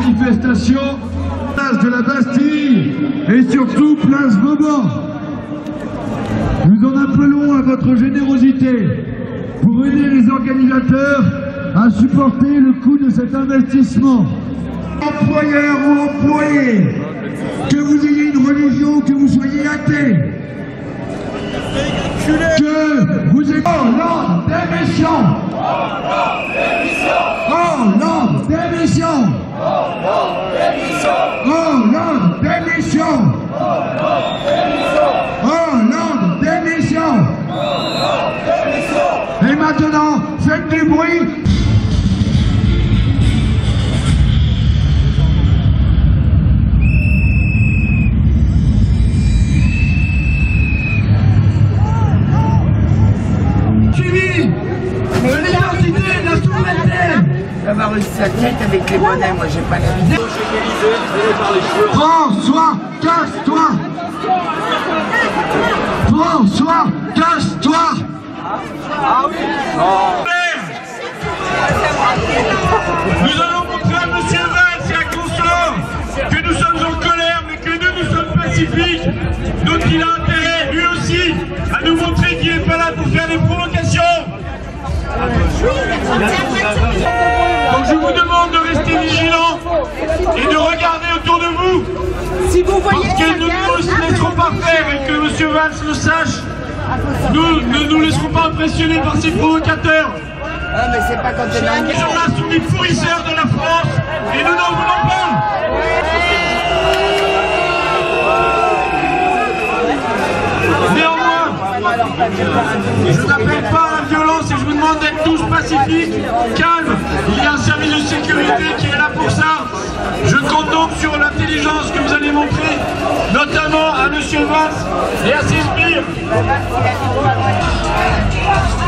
manifestation, place de la Bastille et surtout place Vauban. Nous en appelons à votre générosité pour aider les organisateurs à supporter le coût de cet investissement. Employeurs ou employés, que vous ayez une religion, que vous soyez athée, que vous ayez... Oh, l'ordre des méchants! Oh, l'ordre des méchants! Oh, l'ordre des méchants! Oh, l'ordre des méchants! Et maintenant, faites du bruit! Avoir une sale tête avec les bonnets, moi j'ai pas l'habitude. François, casse-toi! François, casse-toi! Ah oui! Nous allons montrer à M. Valls et à Constant que nous sommes en colère, mais que nous sommes pacifiques. Donc il a intérêt, lui aussi, à nous montrer qu'il n'est pas là pour faire des provocations. Donc je vous demande de rester vigilants et de regarder autour de vous. Si vous voyez parce que nous ne nous laisserons pas faire et que M. Valls le sache. Nous ne nous laisserons pas impressionner par ces provocateurs. Ah mais c'est pas quand t'es dans Ces gens-là sont des fournisseurs de la France et nous n'en voulons pas. Je n'appelle pas à la violence et je vous demande d'être tous pacifiques, calmes. Il y a un service de sécurité qui est là pour ça. Je compte donc sur l'intelligence que vous allez montrer, notamment à M. Valls et à ses sbires.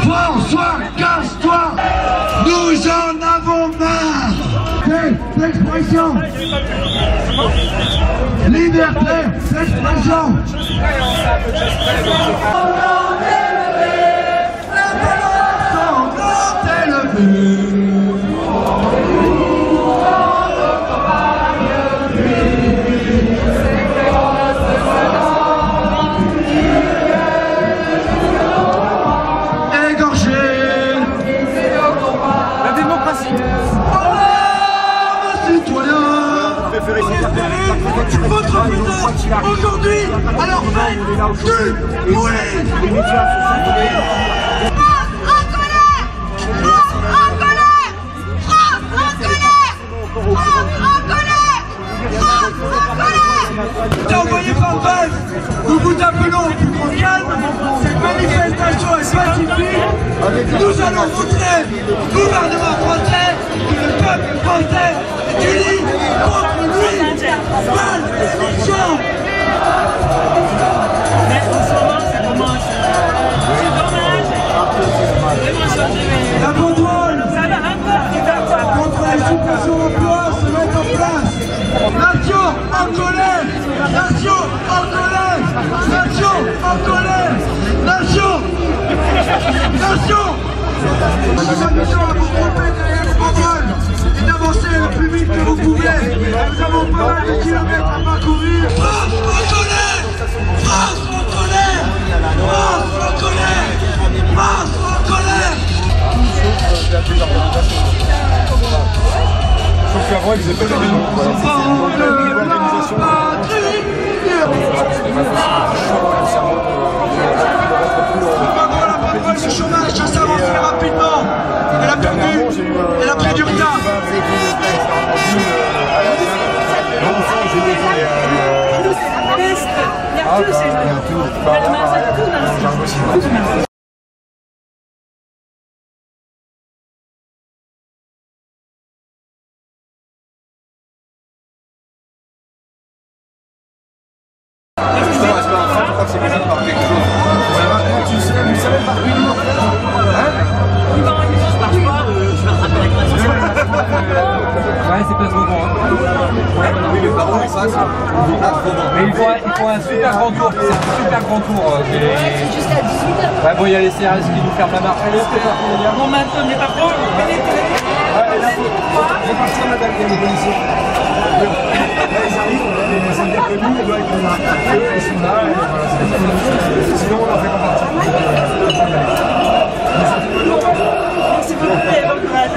François, casse-toi! Nous en avons marre d'expression! Liberté d'expression! Votre visage aujourd'hui, alors faites du bruit. Envoyé par Valls, nous vous appelons au plus grand calme. Cette manifestation est pacifique. Nous allons montrer au gouvernement français que le peuple français est uni contre lui. Valls est méchant. Mais en ce moment, c'est dommage. La contrôle contre les suppressions d'emplois se met en place. Nation en colère! Nation en colère! Nation en colère! Nation! Nation! Nous vous invitons à vous tromper derrière les banderoles et d'avancer le plus vite que vous pouvez. Nous avons pas mal de kilomètres à parcourir. France en colère! France en colère! France en colère! France en colère! Sauf qu'avant, ils faisaient pas de réunion. La patronne du chômage, ça s'avance rapidement. Elle a perdu, elle a pris du retard. Ouais, c'est pas trop bon. Oui, les barons, ils passent. Mais il faut un super grand tour. C'est un super grand tour. C'est juste à 18h. Ouais, bon, il y a les CRS qui nous ferment la marche. Bon, maintenant, on n'est pas pro. Repartir madame, il y a les policiers. Là ils arrivent, ça veut dire que nous on doit être là. Eux ils sont là, et voilà, sinon on en fait pas partie. Merci beaucoup et bon courage.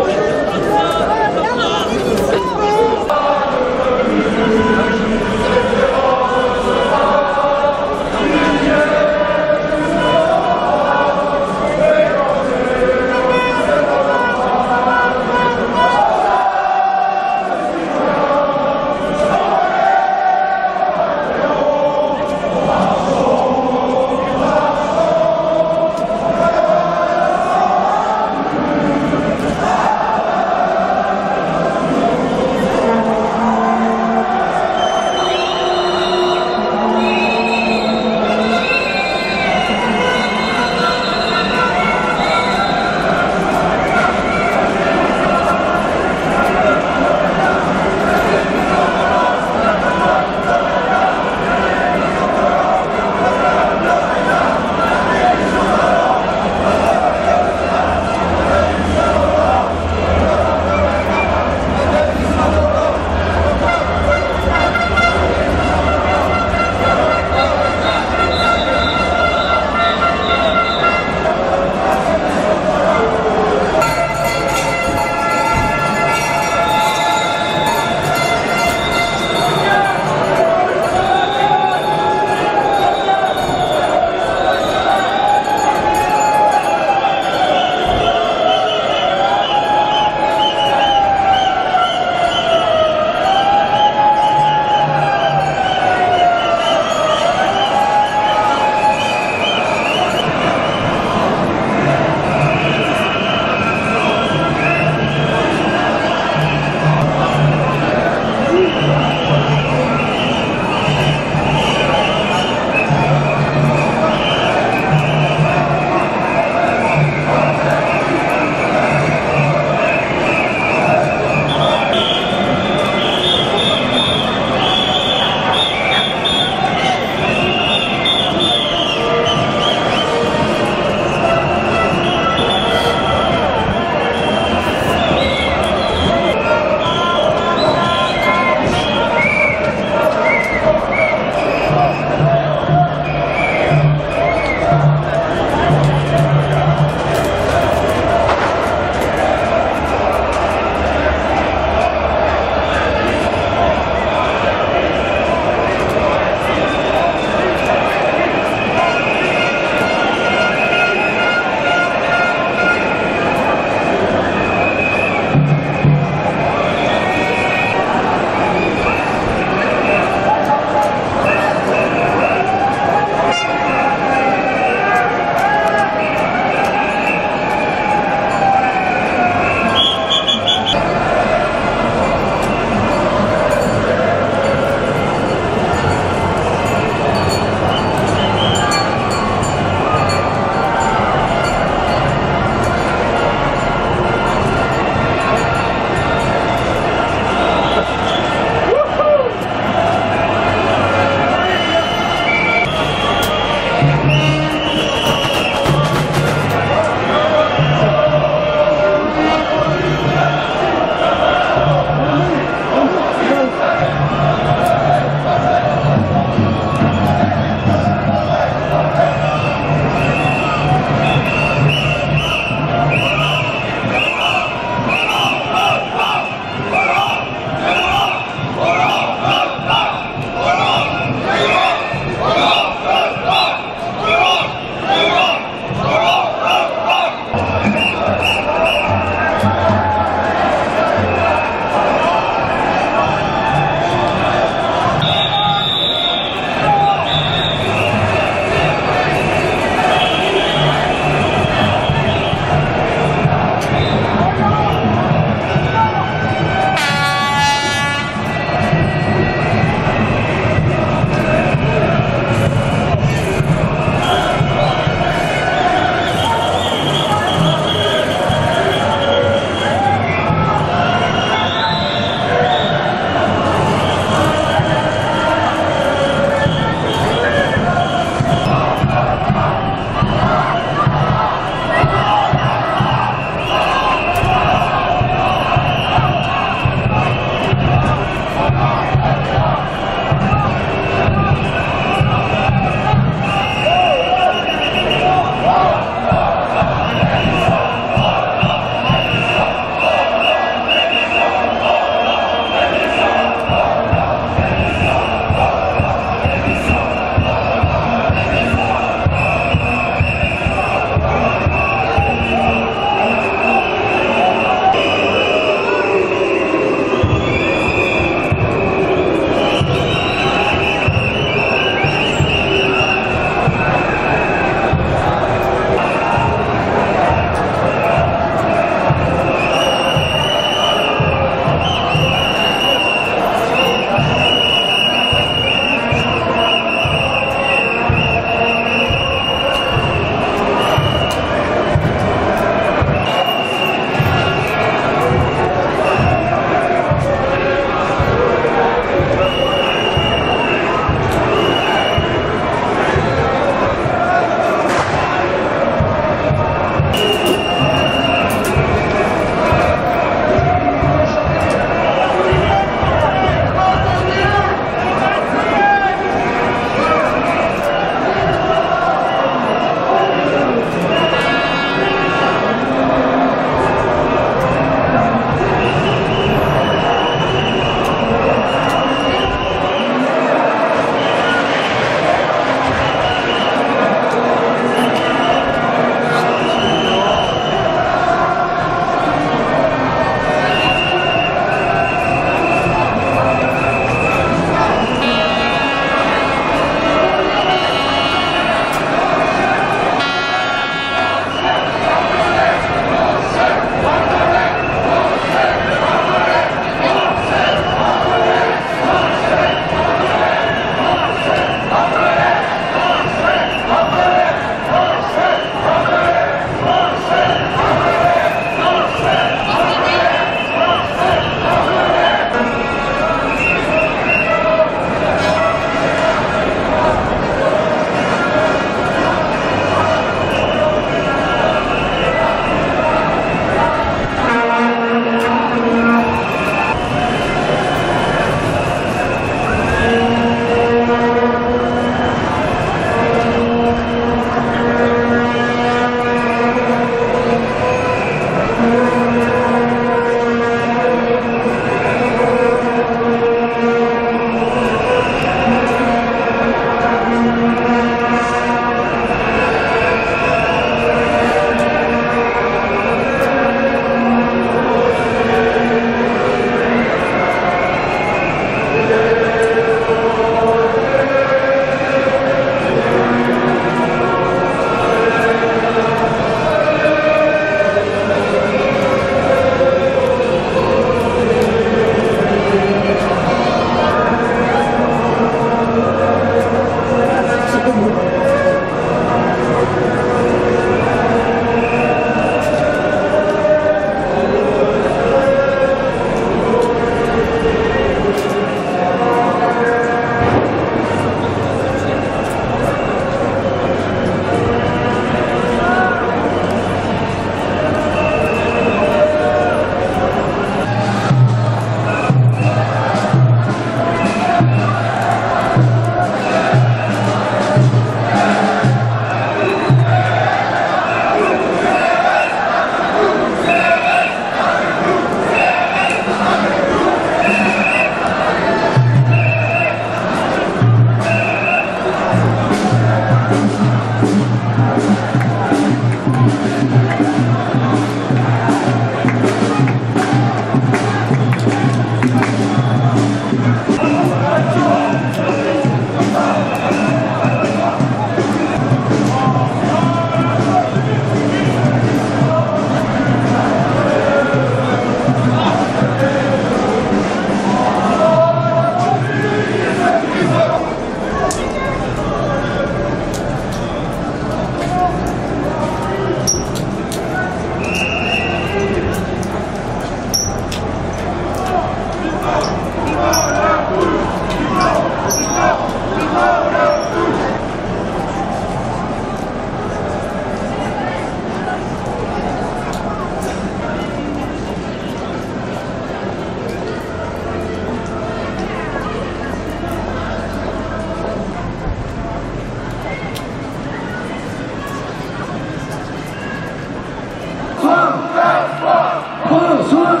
François,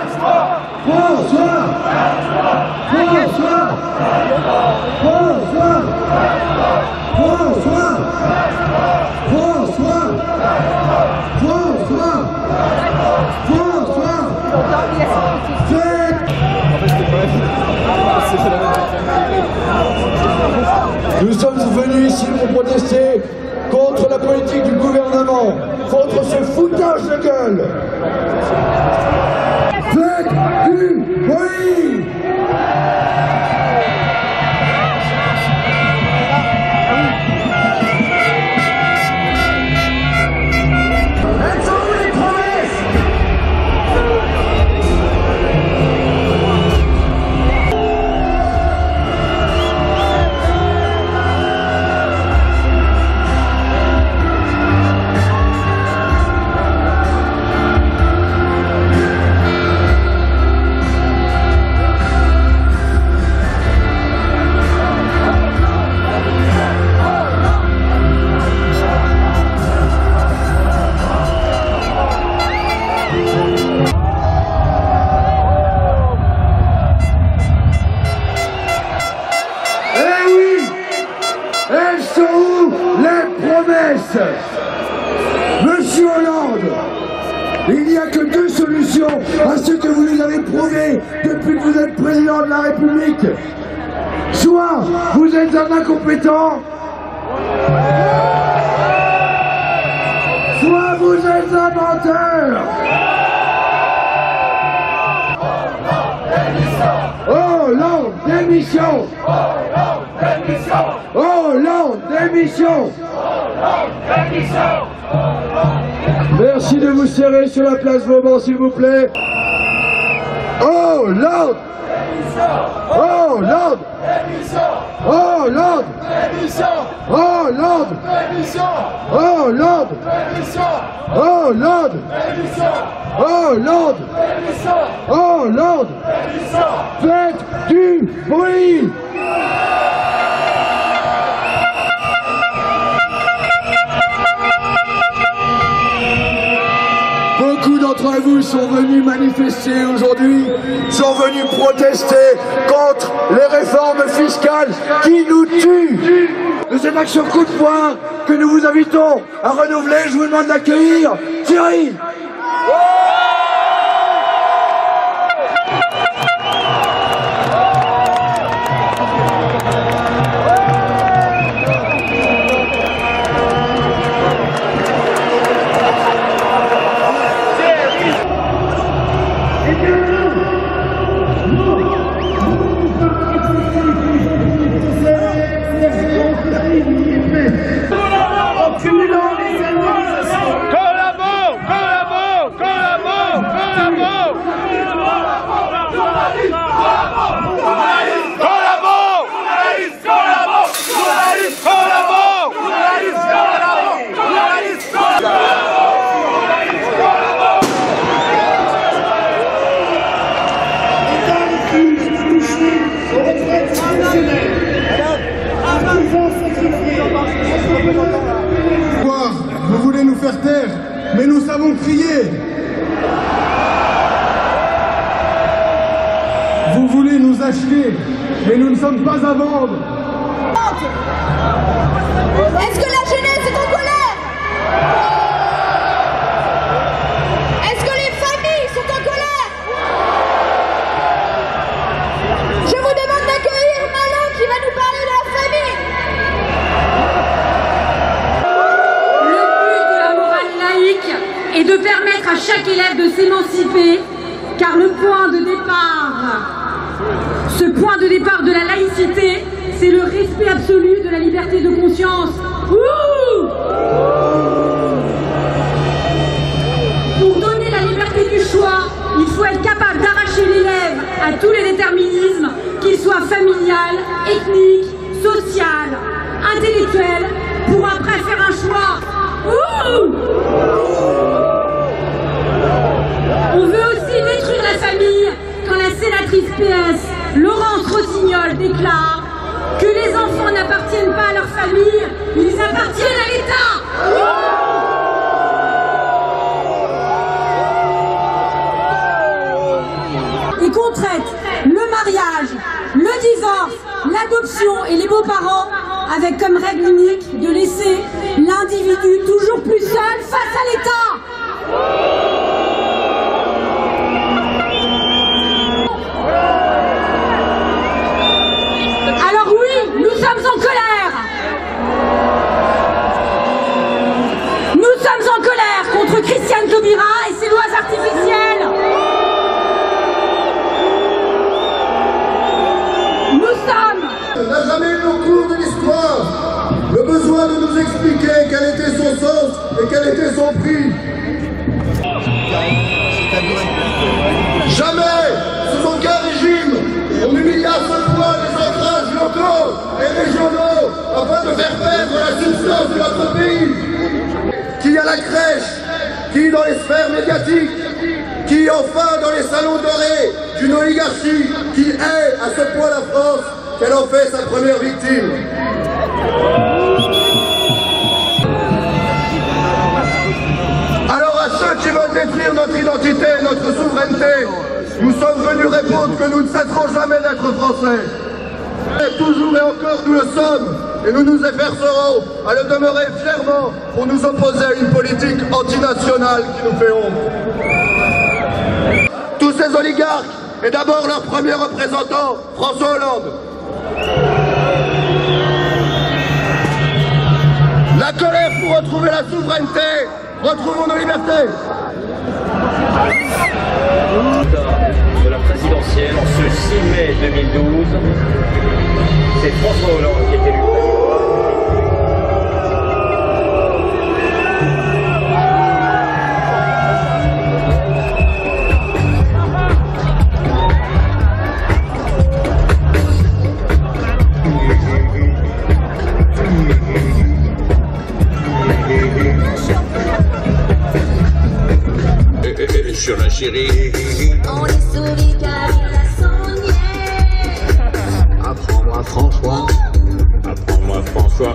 François, François, François, François, François, François, François, nous sommes venus ici pour protester contre la politique du gouvernement, contre ce foutage de gueule. Faites du bruit! Monsieur Hollande, il n'y a que deux solutions à ce que vous nous avez prouvé depuis que vous êtes président de la République. Soit vous êtes un incompétent, soit vous êtes un menteur. Hollande, démission! Hollande, démission! Merci de vous serrer sur la place Vauban, s'il vous plaît. Hollande! Hollande! Hollande! Hollande! Hollande! Hollande! Hollande! Hollande! Faites du bruit! Beaucoup d'entre vous sont venus manifester aujourd'hui, sont venus protester contre les réformes fiscales qui nous tuent. De cette action coup de poing que nous vous invitons à renouveler, je vous demande d'accueillir Thierry. Vous voulez nous faire taire, mais nous savons crier. Vous voulez nous acheter, mais nous ne sommes pas à vendre. Est-ce que la jeunesse est en colère? Est-ce que les familles sont en colère? Je vous demande d'accueillir Manon qui va nous parler de la famille. Le but de la morale laïque est de permettre à chaque élève de s'émanciper, car le point de départ, ce point de départ de la laïcité, c'est le respect absolu de la liberté de conscience. Pour donner la liberté du choix, il faut être capable d'arracher l'élève à tous les déterminismes, qu'ils soient familial, ethnique, social, intellectuel, pour après faire un choix. On veut aussi détruire la famille quand la sénatrice PS, Laurence Rossignol, déclare que les enfants n'appartiennent pas à leur famille, ils appartiennent à l'État. l'adoption et les beaux-parents avec comme règle unique de laisser l'individu toujours plus seul face à l'État. Alors oui, nous sommes en colère. Nous sommes en colère contre Christiane Taubira et ses lois artificielles. N'a jamais eu au cours de l'histoire le besoin de nous expliquer quel était son sens et quel était son prix. Jamais, sous aucun régime, on humilia à ce point les ancrages locaux et régionaux afin de faire perdre la substance de notre pays. Qui à la crèche, qui dans les sphères médiatiques, qui enfin dans les salons dorés d'une oligarchie qui hait à ce point la France qu'elle en fait sa première victime. Alors à ceux qui veulent détruire notre identité, notre souveraineté, nous sommes venus répondre que nous ne cesserons jamais d'être français. Et toujours et encore nous le sommes, et nous nous efforcerons à le demeurer fièrement pour nous opposer à une politique antinationale qui nous fait honte. Tous ces oligarques, et d'abord leur premier représentant, François Hollande. La colère pour retrouver la souveraineté, retrouvons nos libertés. De la présidentielle en ce 6 mai 2012, c'est François Hollande qui est élu président. Sur la chérie, on est souris car il a son niais. Apprends-moi François, apprends-moi François,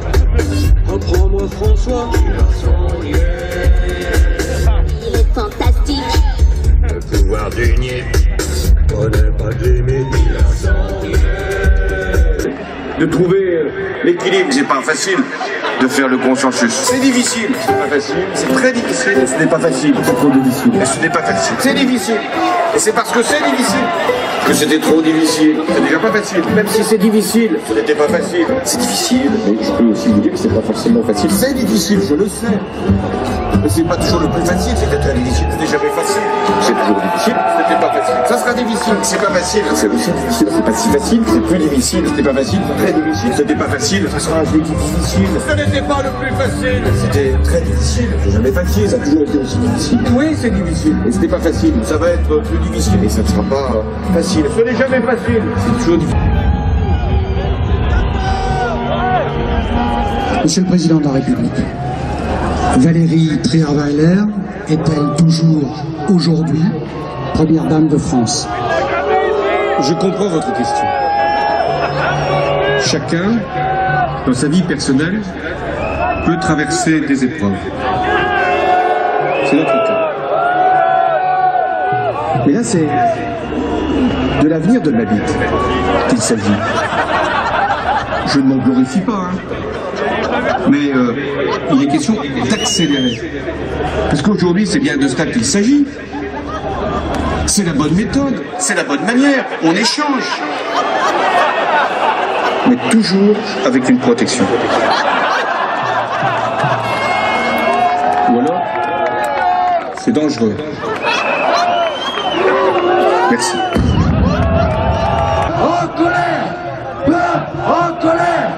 apprends-moi François, il a son niais. Il est fantastique. Le pouvoir du niais, connaît pas de limite, il a son niais. De trouver l'équilibre, c'est pas facile. De faire le consensus. C'est difficile, c'est pas facile, c'est très difficile. Et ce n'est pas facile, c'est trop difficile. Et ce n'est pas facile, c'est difficile. Et c'est parce que c'est difficile que c'était trop difficile. C'est déjà pas facile. Même si c'est difficile, ce n'était pas facile. C'est difficile, mais je peux aussi vous dire que c'est pas forcément facile. C'est difficile, je le sais. Mais c'est pas toujours le plus facile, c'était très difficile, c'était jamais facile. C'est toujours difficile, c'était pas facile. Ça sera difficile, c'est pas facile. C'est aussi difficile, c'est pas si facile, c'est plus difficile. C'était pas facile, c'est très difficile. C'était pas facile, ça sera un jeu difficile. Ce n'était pas le plus facile. C'était très difficile, c'est jamais facile, ça a toujours été aussi difficile. Oui, c'est difficile, et c'était pas facile. Ça va être plus difficile, et ça ne sera pas facile. Ce n'est jamais facile, c'est toujours difficile. Monsieur le Président de la République, Valérie Trierweiler est-elle toujours, aujourd'hui, première dame de France? Je comprends votre question. Chacun, dans sa vie personnelle, peut traverser des épreuves. C'est notre cas. Mais là, c'est de l'avenir de ma bite qu'il s'agit. Je ne m'en glorifie pas, hein. Mais il est question d'accélérer. Parce qu'aujourd'hui, c'est bien de cela qu'il s'agit. C'est la bonne méthode, c'est la bonne manière, on échange. Mais toujours avec une protection. Ou alors, c'est dangereux. Merci. En colère, peuple, en colère,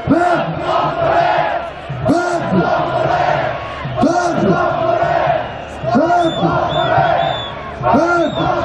peuple, peuple, peuple, peuple, peuple.